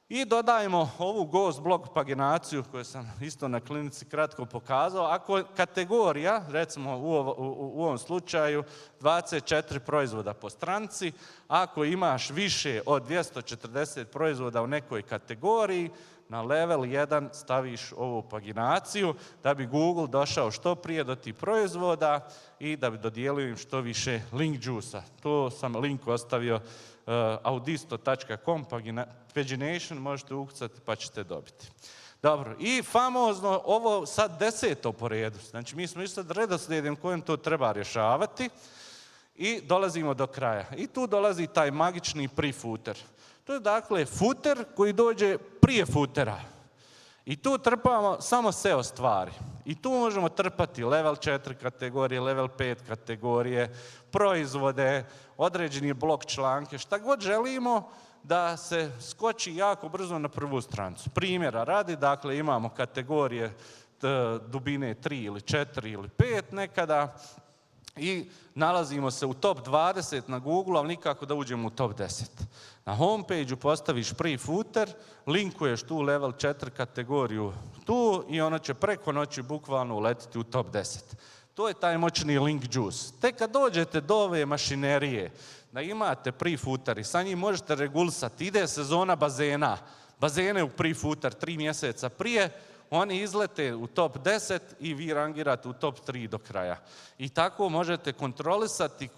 I dodajmo ovu ghost blog paginaciju koju sam isto na klinici kratko pokazao. Ako kategorija, recimo u ovom slučaju 24 proizvoda po stranici, ako imaš više od 240 proizvoda u nekoj kategoriji, na level 1 staviš ovu paginaciju da bi Google došao što prije do tih proizvoda i da bi dodijelio im što više link juice-a. To sam link ostavio audisto.com pagination, možete ukucati pa ćete dobiti. Dobro, i famozno ovo sad 10. po redu. Znači mi smo išli sad redoslijedom kojim to treba rješavati i dolazimo do kraja. I tu dolazi taj magični pre-footer. To je dakle footer koji dođe prije footera. I tu trpamo samo SEO stvari. I tu možemo trpati level 4 kategorije, level 5 kategorije, proizvode, određeni blok članke, šta god želimo da se skoči jako brzo na prvu stranicu. Primjera radi, dakle imamo kategorije dubine 3 ili 4 ili 5 nekada i nalazimo se u top 20 na Google, ali nikako da uđemo u top 10. Na homepage-u postaviš pre-footer, linkuješ tu level 4 kategoriju tu i ona će preko noći bukvalno uletiti u top 10. To je taj moćni link juice. Tek kad dođete do ove mašinerije, da imate pre-footer i sa njim možete regulisati, ide sezona bazena, bazene u pre-footer 3 mjeseca prije, oni izlete u top 10 i vi rangirate u top 3 do kraja. I tako možete kontrolisati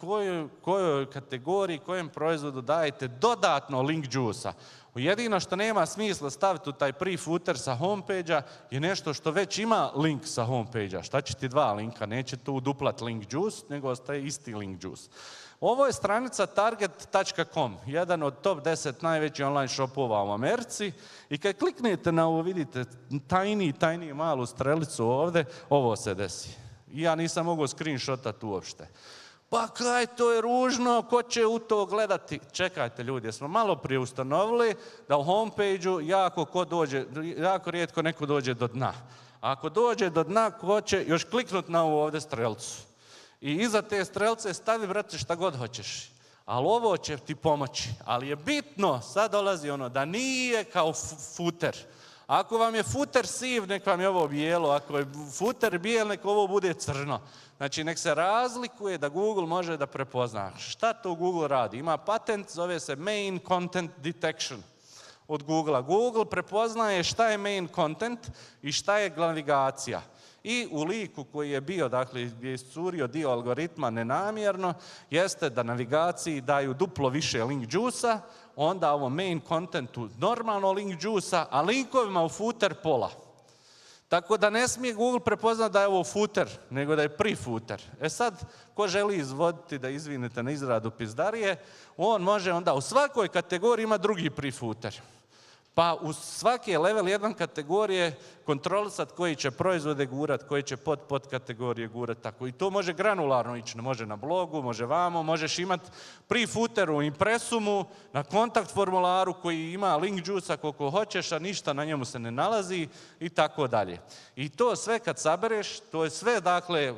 kojoj kategoriji, kojem proizvodu dajete dodatno link juice-a. Jedino što nema smisla staviti u taj pre-footer sa homepage-a je nešto što već ima link sa homepage-a. Šta će ti 2 linka? Neće tu duplat link juice, nego ostaje isti link juice. Ovo je stranica target.com, jedan od top 10 najvećih online shopova u Americi i kad kliknete na ovo vidite tiny malu strelicu ovdje, ovo se desi. I ja nisam mogao screenshotati uopšte. Pa kaj, to je ružno, ko će u to gledati? Čekajte ljudi, smo malo prije ustanovili da u homepage-u jako rijetko neko dođe do dna. A ako dođe do dna, ko će još kliknuti na ovu ovdje strelcu? I iza te strelce stavi, brate, šta god hoćeš. Ali ovo će ti pomoći. Ali je bitno, sad dolazi ono, da nije kao futer. Ako vam je futer siv, nek vam je ovo bijelo. Ako je futer bijel, nek ovo bude crno. Znači, nek se razlikuje da Google može da prepozna. Šta to Google radi? Ima patent, zove se Main Content Detection od Googlea. Google prepoznaje šta je main content i šta je navigacija. I u liku koji je bio, dakle, gdje je iscurio dio algoritma nenamjerno, jeste da navigaciji daju duplo više link juice-a, onda ovom main contentu normalno link juice-a, a linkovima u footer pola. Tako da ne smije Google prepoznati da je ovo footer, nego da je pre-footer. E sad, ko želi izvoditi da izvinete na izradu pizdarije, on može onda u svakoj kategoriji ima drugi pre-footer. Pa u svake level 1 kategorije kontrolisati koji će proizvode gurat, koji će podkategorije gurat, tako. I to može granularno ići, može na blogu, može vamo, možeš imati pre-footer u impresumu, na kontakt formularu koji ima link juice-a koliko hoćeš, a ništa na njemu se ne nalazi i tako dalje. I to sve kad sabereš, to je sve dakle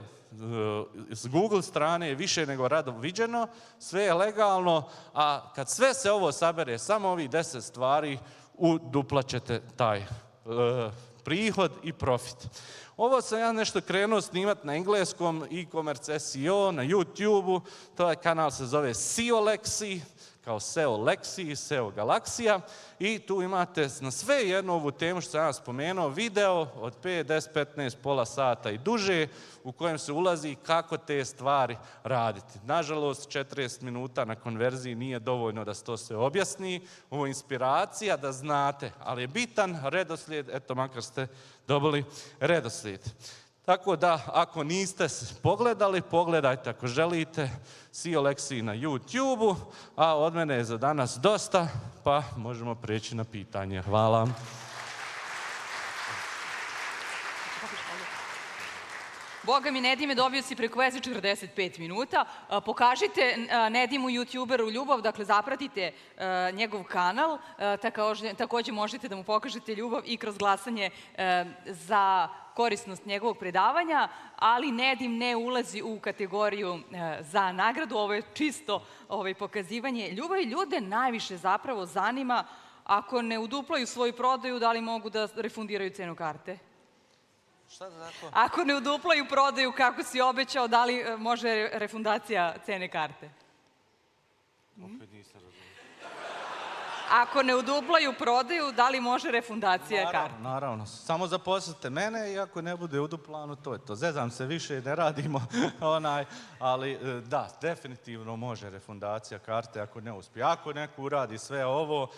s Google strane je više nego rado viđeno, sve je legalno, a kad sve se ovo sabere, samo ovih 10 stvari, uduplaćete taj prihod i profit. Ovo sam ja nešto krenuo snimati na engleskom, e-commerce SEO, na YouTube-u, to je kanal se zove SEO Lexi, kao SEO Lexi, SEO Galaksija i tu imate na sve jednu ovu temu što sam ja spomenuo video od 5, 10, 15, pola sata i duže u kojem se ulazi kako te stvari raditi. Nažalost, 40 minuta na konverziji nije dovoljno da se to sve objasni. Ovo je inspiracija da znate, ali je bitan redoslijed, eto makar ste dobili redoslijed. Tako da, ako niste pogledali, pogledajte ako želite SEO Lexi na YouTube-u, a od mene je za danas dosta, pa možemo preći na pitanje. Hvala. Boga mi, Nedime, dobio si preko veze 45 minuta. Pokažite Nedimu YouTuberu ljubav, dakle zapratite njegov kanal. Takođe možete da mu pokažete ljubav i kroz glasanje za korisnost njegovog predavanja, ali Nedim ne ulazi u kategoriju za nagradu. Ovo je čisto pokazivanje ljubavi. Ljude najviše zapravo zanima, ako ne uduplaju svoju prodaju, da li mogu da refundiraju cenu karte? Šta da tako? Ako ne uduplaju prodaju kako si obećao, da li može refundacija cene karte? Opet nisam razumio. Ako ne uduplaju prodaju, da li može refundacija karte? Naravno. Samo zaposlite mene i ako ne bude uduplano, to je to. Zezam se više, ne radimo ali da, definitivno može refundacija karte ako ne uspije. Ako neko uradi sve ovo,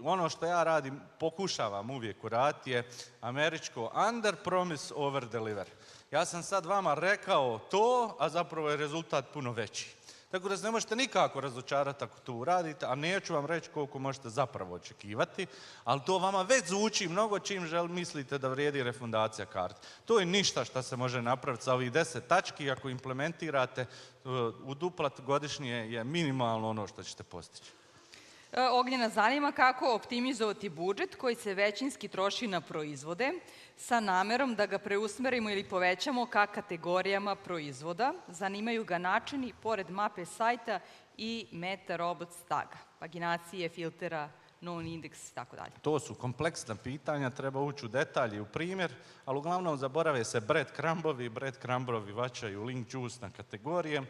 ono što ja radim, pokušavam uvijek uraditi je američko under promise over deliver. Ja sam sad vama rekao to, a zapravo je rezultat puno veći. Tako da se ne možete nikako razočarati ako to uradite, a neću vam reći koliko možete zapravo očekivati, ali to vama već zvuči mnogo čim mislite da vrijedi refundacija karte. To je ništa što se može napraviti sa ovih 10 tački, ako implementirate, uduplat godišnje je minimalno ono što ćete postići. Ognjena zanima kako optimizovati budžet koji se većinski troši na proizvode sa namerom da ga preusmerimo ili povećamo ka kategorijama proizvoda. Zanimaju ga načini pored mape sajta i meta robot taga, paginacije, filtera, non-index i tako dalje. To su kompleksna pitanja, treba ući u detalje, u primjer, ali uglavnom zaborave se breadcrumbovi vaćaju link juice na kategorije.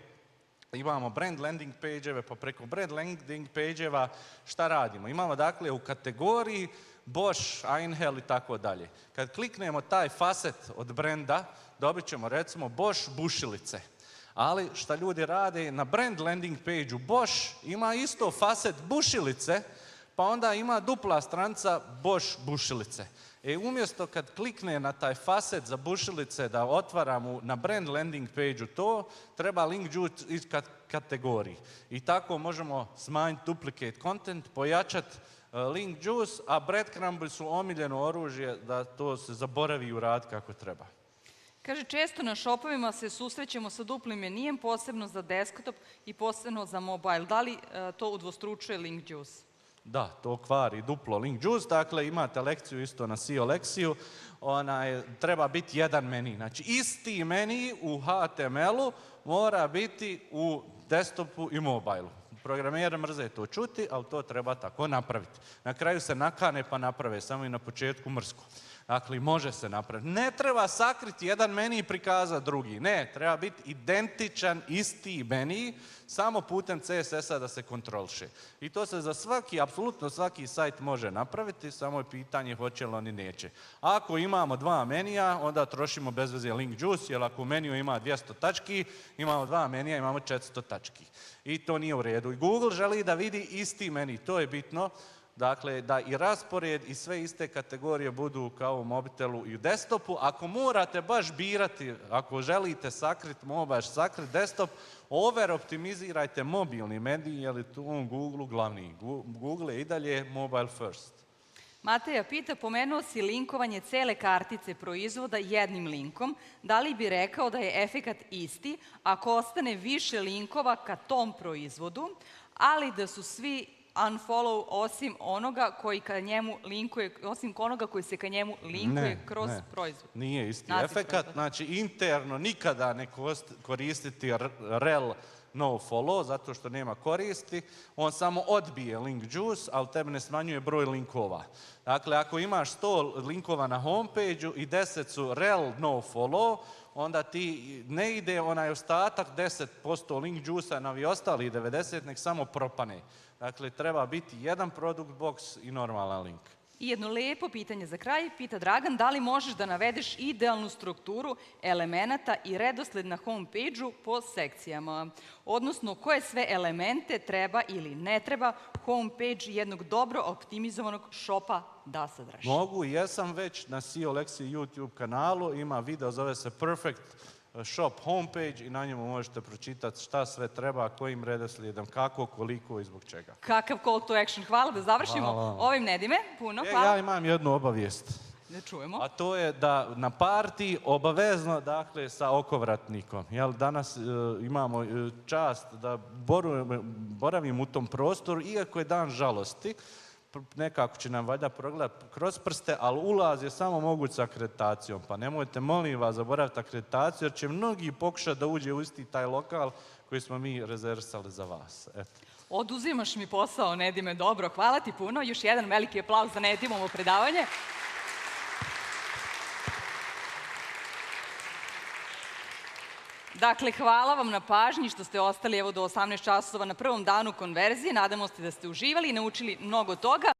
Imamo brand landing page-eve, pa preko brand landing page-eva šta radimo? Imamo dakle u kategoriji Bosch, Einhell i tako dalje. Kad kliknemo taj facet od brenda, dobit ćemo recimo Bosch bušilice. Ali šta ljudi rade, na brand landing page-u Bosch ima isto facet bušilice, pa onda ima dupla stranica Bosch bušilice. Umjesto kad klikne na taj facet za bušilice da otvaram na brand landing page-u to, treba link juice iz kategoriji. I tako možemo smanjiti duplicate content, pojačati link juice, a breadcrumbi su omiljeno oružje da to se zaboravi uraditi kako treba. Kaže, često na shopovima se susrećemo sa duplim menijem, posebno za desktop i posebno za mobile. Da li to udvostručuje Link Juice? Da, to kvari duplo Link Juice, dakle imate lekciju isto na SEO lekciju, treba biti jedan meni. Znači isti meni u HTML-u mora biti u desktopu i mobilu. Programeri mrze to čuti, ali to treba tako napraviti. Na kraju se nakane pa naprave, samo i na početku mrsko. Dakle, može se napraviti. Ne treba sakriti jedan meni i prikazati drugi. Ne, treba biti identičan, isti meni, samo putem CSS-a da se kontroliše. I to se za svaki, apsolutno svaki sajt može napraviti, samo je pitanje hoće li oni neće. Ako imamo dva menija, onda trošimo bez veze Link Juice, jer ako u meniju ima 200 tački, imamo dva menija, imamo 400 tački. I to nije u redu. I Google želi da vidi isti meni, to je bitno. Dakle, da i raspored i sve iste kategorije budu kao u mobitelu i u desktopu. Ako morate baš birati, ako želite sakriti mobile, sakriti desktop, over optimizirajte mobilni medij, jer je tu on Google glavni. Google je i dalje mobile first. Mateja pita, pomenuo si linkovanje cele kartice proizvoda jednim linkom. Da li bi rekao da je efekat isti ako ostane više linkova ka tom proizvodu, ali da su svi unfollow osim onoga koji ka njemu linkuje, osim onoga koji se ka njemu linkuje kroz proizvod? Nije isti efekat. Znači, interno nikada ne koristiti rel no follow, zato što nema koristi. On samo odbije Link Juice, ali tebi ne smanjuje broj linkova. Dakle, ako imaš 100 linkova na homepage-u i 10 su rel no follow, onda ti ne ide onaj ostatak 10% Link Juice-a na ovi ostali 90, nek samo propane. Dakle, treba biti jedan product box i normalan link. I jedno lepo pitanje za kraj, pita Dragan, da li možeš da navedeš idealnu strukturu elemenata i redosled na homepage-u po sekcijama? Odnosno, koje sve elemente treba ili ne treba homepage jednog dobro optimizovanog shopa da sadrži? Mogu, jesam već na SEO lekciji YouTube kanalu, ima video, zove se Perfect Shop homepage i na njemu možete pročitati šta sve treba, kojim redoslijedom, kako, koliko i zbog čega. Kakav call to action. Hvala, da završimo ovim, Nedime. Puno, hvala. Ja imam jednu obavijest. Da čujemo. A to je da na partiji obavezno, dakle, sa okovratnikom. Jel, danas imamo čast da boravim u tom prostoru, iako je dan žalosti. Nekako će nam valjda progledati kroz prste, ali ulaz je samo moguć sa akreditacijom. Pa nemojte, molim vas, zaboraviti akreditaciju, jer će mnogi pokušati da uđe u isti taj lokal koji smo mi rezervisali za vas. Eto. Oduzimaš mi posao, Nedime, dobro. Hvala ti puno. Još jedan veliki aplauz za Nedimovo predavanje. Dakle, hvala vam na pažnji što ste ostali evo do 18 časova na prvom danu konverzije. Nadamo se da ste uživali i naučili mnogo toga.